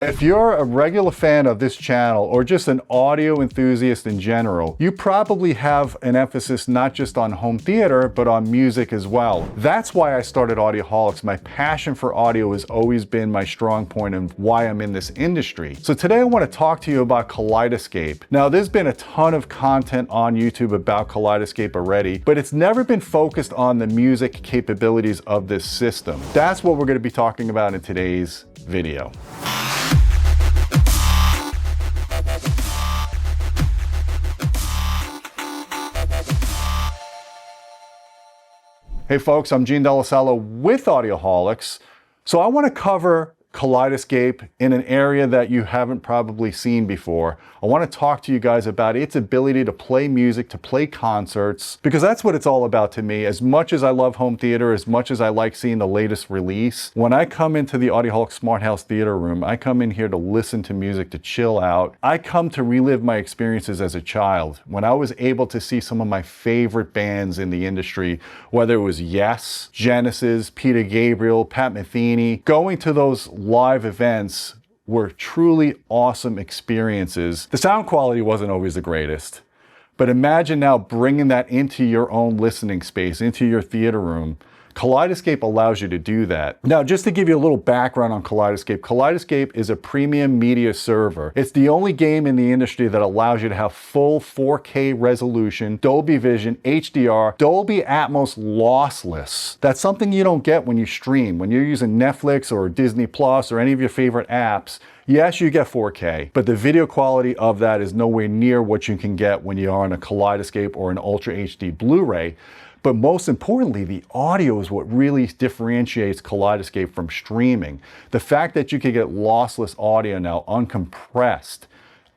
If you're a regular fan of this channel or just an audio enthusiast in general, you probably have an emphasis not just on home theater, but on music as well. That's why I started Audioholics. My passion for audio has always been my strong point and why I'm in this industry. So today I want to talk to you about Kaleidescape. Now, there's been a ton of content on YouTube about Kaleidescape already, but it's never been focused on the music capabilities of this system. That's what we're going to be talking about in today's video. Hey folks, I'm Gene Dellasallo with Audioholics. So I want to cover Kaleidescape in an area that you haven't probably seen before. I want to talk to you guys about its ability to play music, to play concerts, because that's what it's all about to me. As much as I love home theater, as much as I like seeing the latest release, when I come into the Audioholics Smart House Theater Room, I come in here to listen to music, to chill out. I come to relive my experiences as a child, when I was able to see some of my favorite bands in the industry, whether it was Yes, Genesis, Peter Gabriel, Pat Metheny. Going to those live events were truly awesome experiences. The sound quality wasn't always the greatest, but imagine now bringing that into your own listening space, into your theater room. Kaleidescape allows you to do that. Now, just to give you a little background on Kaleidescape, Kaleidescape is a premium media server. It's the only game in the industry that allows you to have full 4K resolution, Dolby Vision, HDR, Dolby Atmos lossless. That's something you don't get when you stream. When you're using Netflix or Disney Plus or any of your favorite apps, yes, you get 4K, but the video quality of that is nowhere near what you can get when you are on a Kaleidescape or an Ultra HD Blu-ray. But most importantly, the audio is what really differentiates Kaleidescape from streaming. The fact that you can get lossless audio now, uncompressed,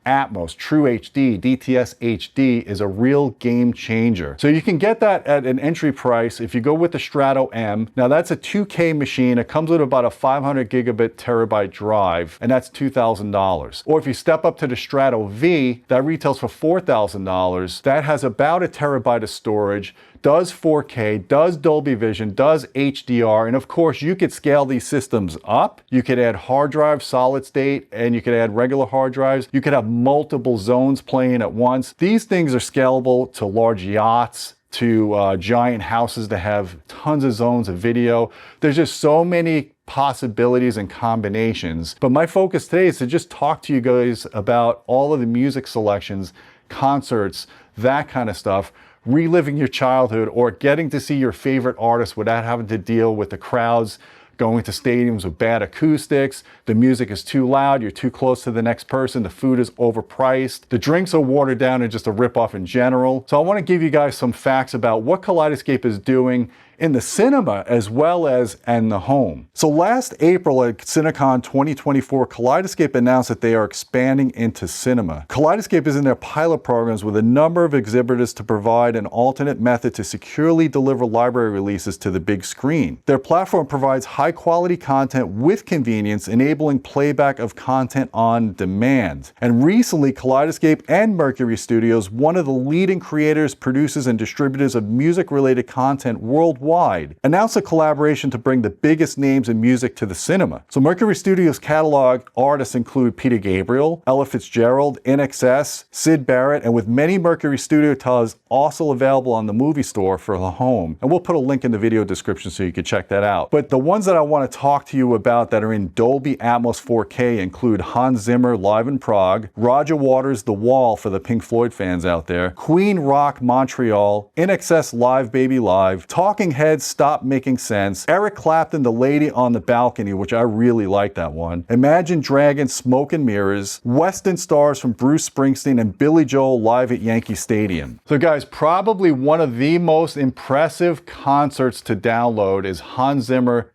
Atmos, True HD, DTS HD is a real game changer. So you can get that at an entry price if you go with the Strato M. Now that's a 2K machine. It comes with about a 500 gigabit terabyte drive, and that's $2,000. Or if you step up to the Strato V, that retails for $4,000. That has about a terabyte of storage, does 4K, does Dolby Vision, does HDR, and of course you could scale these systems up. You could add hard drives, solid state, and you could add regular hard drives. You could have multiple zones playing at once. These things are scalable to large yachts, to giant houses that have tons of zones of video. There's just so many possibilities and combinations. But my focus today is to just talk to you guys about all of the music selections, concerts, that kind of stuff, reliving your childhood or getting to see your favorite artists without having to deal with the crowds, going to stadiums with bad acoustics, the music is too loud, you're too close to the next person, the food is overpriced, the drinks are watered down and just a ripoff in general. So I want to give you guys some facts about what Kaleidescape is doing in the cinema as well as in the home. So last April at CineCon 2024, Kaleidescape announced that they are expanding into cinema. Kaleidescape is in their pilot programs with a number of exhibitors to provide an alternate method to securely deliver library releases to the big screen. Their platform provides high quality content with convenience, enabling playback of content on demand. And recently, Kaleidescape and Mercury Studios, one of the leading creators, producers, and distributors of music-related content worldwide, announced a collaboration to bring the biggest names in music to the cinema. So Mercury Studios catalog artists include Peter Gabriel, Ella Fitzgerald, INXS, Syd Barrett, and with many Mercury Studio titles also available on the movie store for the home. And we'll put a link in the video description so you can check that out. But the ones that I want to talk to you about that are in Dolby Atmos 4K include Hans Zimmer live in Prague, Roger Waters' The Wall for the Pink Floyd fans out there, Queen Rock Montreal, INXS Live Baby Live, Talking Heads Stop Making Sense, Eric Clapton, The Lady on the Balcony, which I really like that one, Imagine Dragons, Smoke and Mirrors, Western Stars from Bruce Springsteen, and Billy Joel live at Yankee Stadium. So guys, probably one of the most impressive concerts to download is Hans Zimmer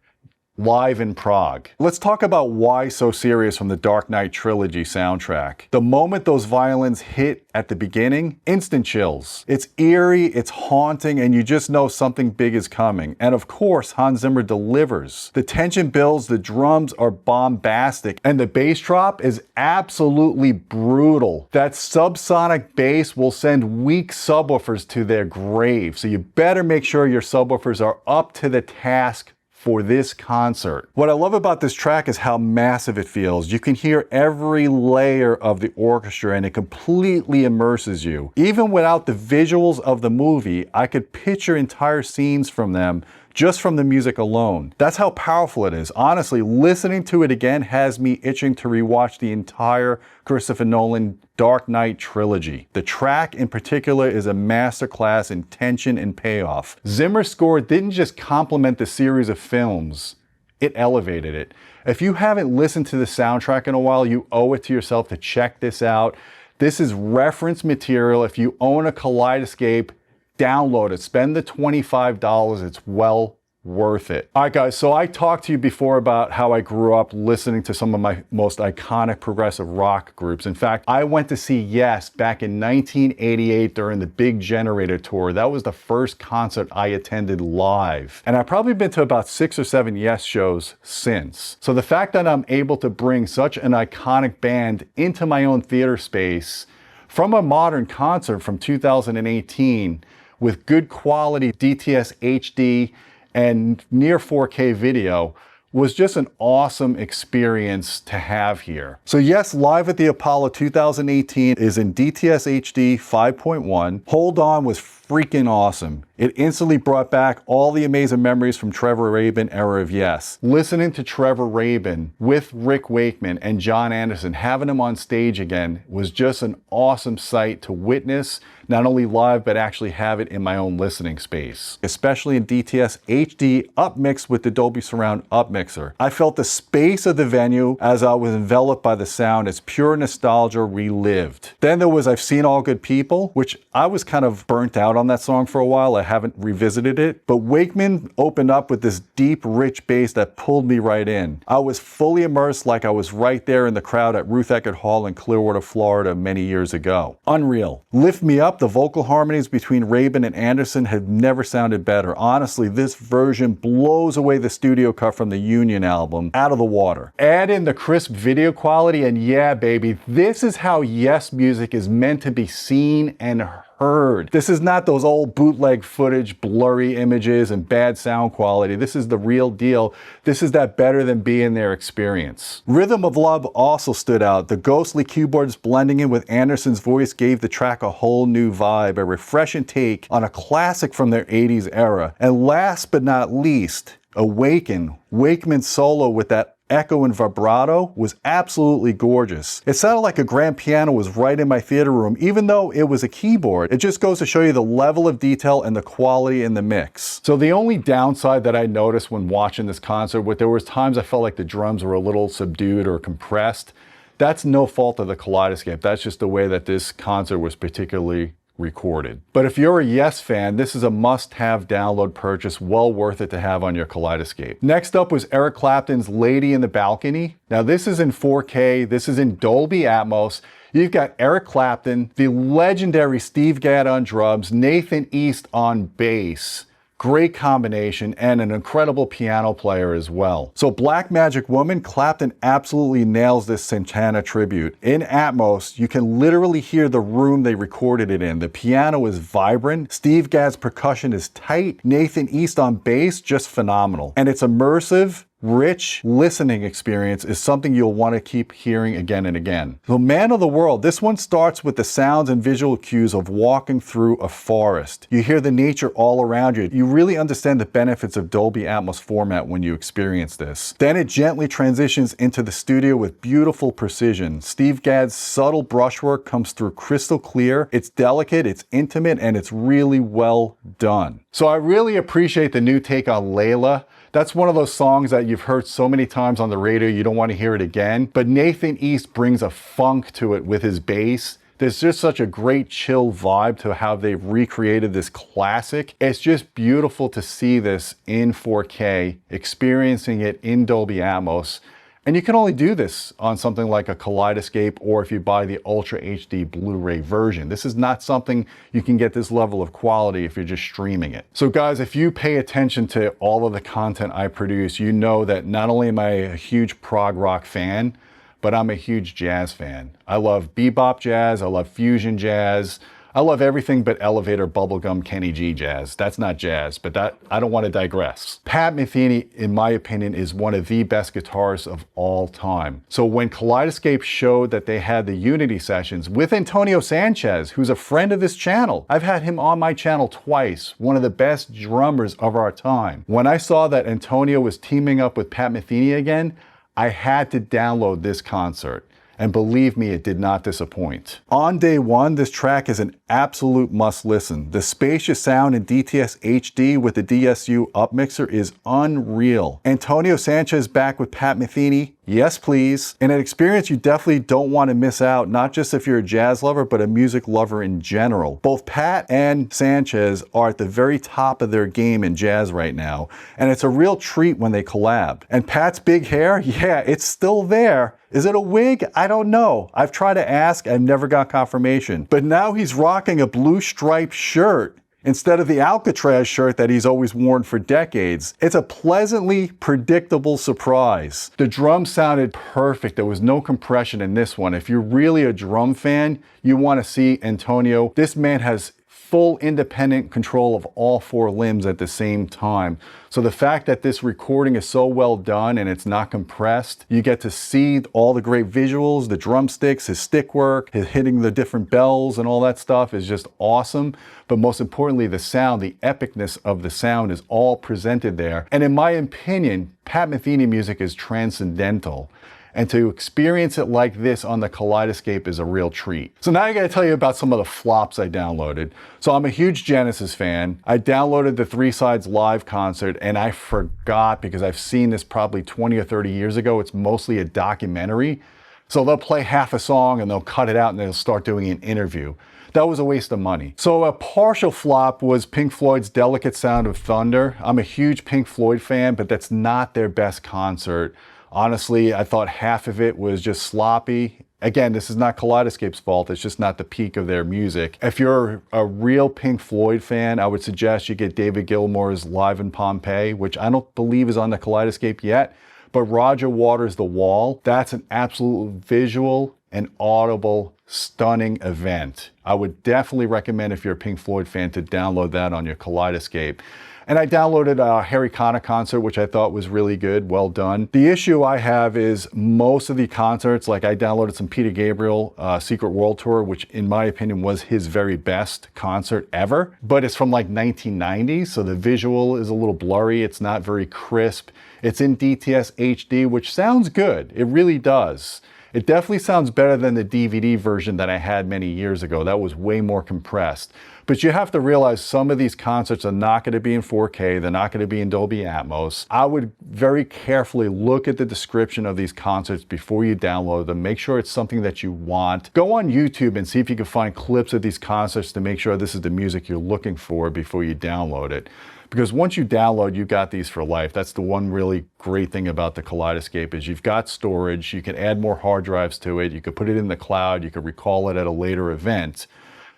live in Prague. Let's talk about Why So Serious from the Dark Knight Trilogy soundtrack. The moment those violins hit at the beginning, instant chills. It's eerie, it's haunting, and you just know something big is coming. And of course, Hans Zimmer delivers. The tension builds, the drums are bombastic, and the bass drop is absolutely brutal. That subsonic bass will send weak subwoofers to their grave, so you better make sure your subwoofers are up to the task for this concert. What I love about this track is how massive it feels. You can hear every layer of the orchestra and it completely immerses you. Even without the visuals of the movie, I could picture entire scenes from them just from the music alone. That's how powerful it is. Honestly, listening to it again has me itching to rewatch the entire Christopher Nolan Dark Knight trilogy. The track in particular is a masterclass in tension and payoff. Zimmer's score didn't just complement the series of films, it elevated it. If you haven't listened to the soundtrack in a while, you owe it to yourself to check this out. This is reference material. If you own a Kaleidescape, download it. Spend the $25. It's well worth it. All right, guys, so I talked to you before about how I grew up listening to some of my most iconic progressive rock groups. In fact, I went to see Yes back in 1988 during the Big Generator tour. That was the first concert I attended live. And I've probably been to about 6 or 7 Yes shows since. So the fact that I'm able to bring such an iconic band into my own theater space from a modern concert from 2018 with good quality DTS HD and near 4K video was just an awesome experience to have here. So yes, Live at the Apollo 2018 is in DTS HD 5.1. Hold On was freaking awesome. It instantly brought back all the amazing memories from Trevor Rabin era of Yes. Listening to Trevor Rabin with Rick Wakeman and John Anderson, having him on stage again was just an awesome sight to witness, not only live, but actually have it in my own listening space. Especially in DTS HD upmixed with the Dolby Surround upmixer. I felt the space of the venue as I was enveloped by the sound. It's pure nostalgia relived. Then there was I've Seen All Good People, which I was kind of burnt out on that song for a while. I haven't revisited it, but Wakeman opened up with this deep, rich bass that pulled me right in. I was fully immersed like I was right there in the crowd at Ruth Eckerd Hall in Clearwater, Florida many years ago. Unreal. Lift Me Up, the vocal harmonies between Rabin and Anderson have never sounded better. Honestly, this version blows away the studio cut from the Union album out of the water. Add in the crisp video quality and yeah, baby, this is how Yes music is meant to be seen and heard. This is not those old bootleg footage, blurry images, and bad sound quality. This is the real deal. This is that better than being there experience. Rythym of Love also stood out. The ghostly keyboards blending in with Anderson's voice gave the track a whole new vibe, a refreshing take on a classic from their 80s era. And last but not least, Awaken. Wakeman's solo with that echo and vibrato was absolutely gorgeous. It sounded like a grand piano was right in my theater room, even though it was a keyboard. It just goes to show you the level of detail and the quality in the mix. So the only downside that I noticed when watching this concert, there was times I felt like the drums were a little subdued or compressed. That's no fault of the Kaleidescape. That's just the way that this concert was particularly recorded. But if you're a Yes fan, this is a must-have download purchase, well worth it to have on your Kaleidescape. Next up was Eric Clapton's Lady in the Balcony. Now this is in 4K, this is in Dolby Atmos. You've got Eric Clapton, the legendary Steve Gadd on drums, Nathan East on bass. Great combination and an incredible piano player as well. So Black Magic Woman, Clapton absolutely nails this Santana tribute. In Atmos, you can literally hear the room they recorded it in. The piano is vibrant, Steve Gadd's percussion is tight, Nathan East on bass, just phenomenal. And it's immersive, rich listening experience is something you'll want to keep hearing again and again. So Man of the World, this one starts with the sounds and visual cues of walking through a forest. You hear the nature all around you. You really understand the benefits of Dolby Atmos format when you experience this. Then it gently transitions into the studio with beautiful precision. Steve Gadd's subtle brushwork comes through crystal clear. It's delicate, it's intimate, and it's really well done. So I really appreciate the new take on Layla. That's one of those songs that you've heard so many times on the radio you don't want to hear it again. But Nathan East brings a funk to it with his bass. There's just such a great chill vibe to how they've recreated this classic. It's just beautiful to see this in 4K, experiencing it in Dolby Atmos. And you can only do this on something like a Kaleidescape or if you buy the Ultra HD Blu-ray version. This is not something you can get this level of quality if you're just streaming it. So guys, if you pay attention to all of the content I produce, you know that not only am I a huge prog rock fan, but I'm a huge jazz fan. I love bebop jazz, I love fusion jazz, I love everything but elevator bubblegum Kenny G jazz. That's not jazz, but I don't want to digress. Pat Metheny, in my opinion, is one of the best guitarists of all time. So when Kaleidescape showed that they had the Unity sessions with Antonio Sanchez, who's a friend of this channel, I've had him on my channel twice, one of the best drummers of our time. When I saw that Antonio was teaming up with Pat Metheny again, I had to download this concert. And believe me, it did not disappoint. On day one, this track is an absolute must listen. The spacious sound in DTS HD with the DSU upmixer is unreal. Antonio Sanchez back with Pat Metheny, yes please. And an experience you definitely don't want to miss out, not just if you're a jazz lover, but a music lover in general. Both Pat and Sanchez are at the very top of their game in jazz right now, and it's a real treat when they collab. And Pat's big hair, yeah, it's still there. Is it a wig? I don't know. I've tried to ask, I've never got confirmation. But now he's rocking a blue striped shirt instead of the Alcatraz shirt that he's always worn for decades. It's a pleasantly predictable surprise. The drums sounded perfect. There was no compression in this one. If you're really a drum fan, you want to see Antonio. This man has full independent control of all four limbs at the same time. So the fact that this recording is so well done and it's not compressed, you get to see all the great visuals, the drumsticks, his stick work, his hitting the different bells and all that stuff is just awesome. But most importantly, the sound, the epicness of the sound is all presented there. And in my opinion, Pat Metheny music is transcendental. And to experience it like this on the Kaleidescape is a real treat. So now I gotta tell you about some of the flops I downloaded. So I'm a huge Genesis fan. I downloaded the Three Sides live concert and I forgot, because I've seen this probably 20 or 30 years ago. It's mostly a documentary. So they'll play half a song and they'll cut it out and they'll start doing an interview. That was a waste of money. So a partial flop was Pink Floyd's Delicate Sound of Thunder. I'm a huge Pink Floyd fan, but that's not their best concert. Honestly, I thought half of it was just sloppy. Again, this is not Kaleidescape's fault, it's just not the peak of their music. If you're a real Pink Floyd fan, I would suggest you get David Gilmour's Live in Pompeii, which I don't believe is on the Kaleidescape yet, but Roger Waters' The Wall, that's an absolute visual and audible, stunning event. I would definitely recommend, if you're a Pink Floyd fan, to download that on your Kaleidescape. And I downloaded a Harry Connick concert, which I thought was really good, well done. The issue I have is most of the concerts, like I downloaded some Peter Gabriel Secret World Tour, which in my opinion was his very best concert ever, but it's from like 1990, so the visual is a little blurry, it's not very crisp. It's in DTS HD, which sounds good, it really does. It definitely sounds better than the DVD version that I had many years ago. That was way more compressed. But you have to realize some of these concerts are not going to be in 4K. They're not going to be in Dolby Atmos. I would very carefully look at the description of these concerts before you download them. Make sure it's something that you want. Go on YouTube and see if you can find clips of these concerts to make sure this is the music you're looking for before you download it. Because once you download, you got these for life. That's the one really great thing about the Kaleidescape, is you've got storage, you can add more hard drives to it, you could put it in the cloud, you could recall it at a later event.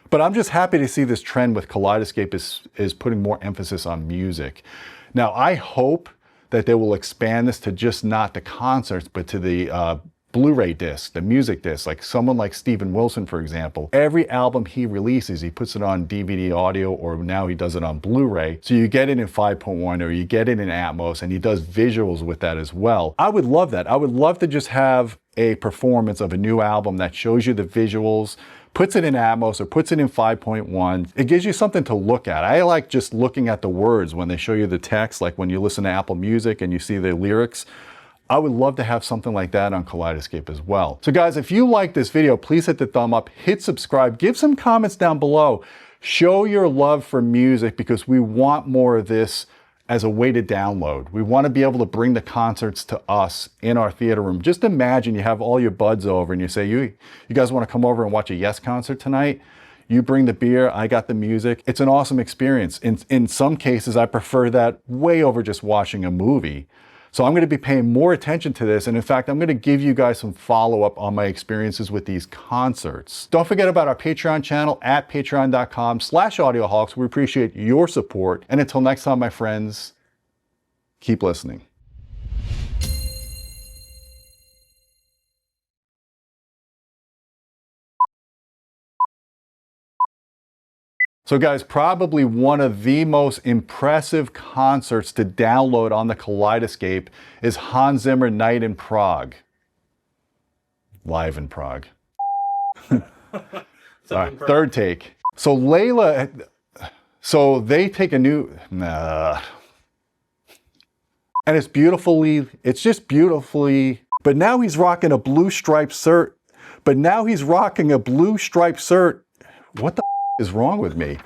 But I'm just happy to see this trend with Kaleidescape is putting more emphasis on music. Now, I hope that they will expand this to just not the concerts, but to the Blu-ray disc, the music disc, like someone like Steven Wilson, for example. Every album he releases, he puts it on DVD audio, or now he does it on Blu-ray. So you get it in 5.1 or you get it in Atmos, and he does visuals with that as well. I would love that. I would love to just have a performance of a new album that shows you the visuals, puts it in Atmos or puts it in 5.1. It gives you something to look at. I like just looking at the words when they show you the text, like when you listen to Apple Music and you see the lyrics. I would love to have something like that on Kaleidescape as well. So guys, if you like this video, please hit the thumb up, hit subscribe, give some comments down below. Show your love for music, because we want more of this as a way to download. We want to be able to bring the concerts to us in our theater room. Just imagine you have all your buds over and you say, you guys want to come over and watch a Yes concert tonight? You bring the beer, I got the music. It's an awesome experience. In some cases, I prefer that way over just watching a movie. So I'm going to be paying more attention to this, and in fact, I'm going to give you guys some follow-up on my experiences with these concerts. Don't forget about our Patreon channel at patreon.com/audioholics. We appreciate your support, and until next time, my friends, keep listening. So guys, probably one of the most impressive concerts to download on the Kaleidescape is Hans Zimmer Night in Prague. Live in Prague. Sorry, third take. So Layla, so they take a new, and it's just beautifully, but now he's rocking a blue striped shirt. What the is wrong with me?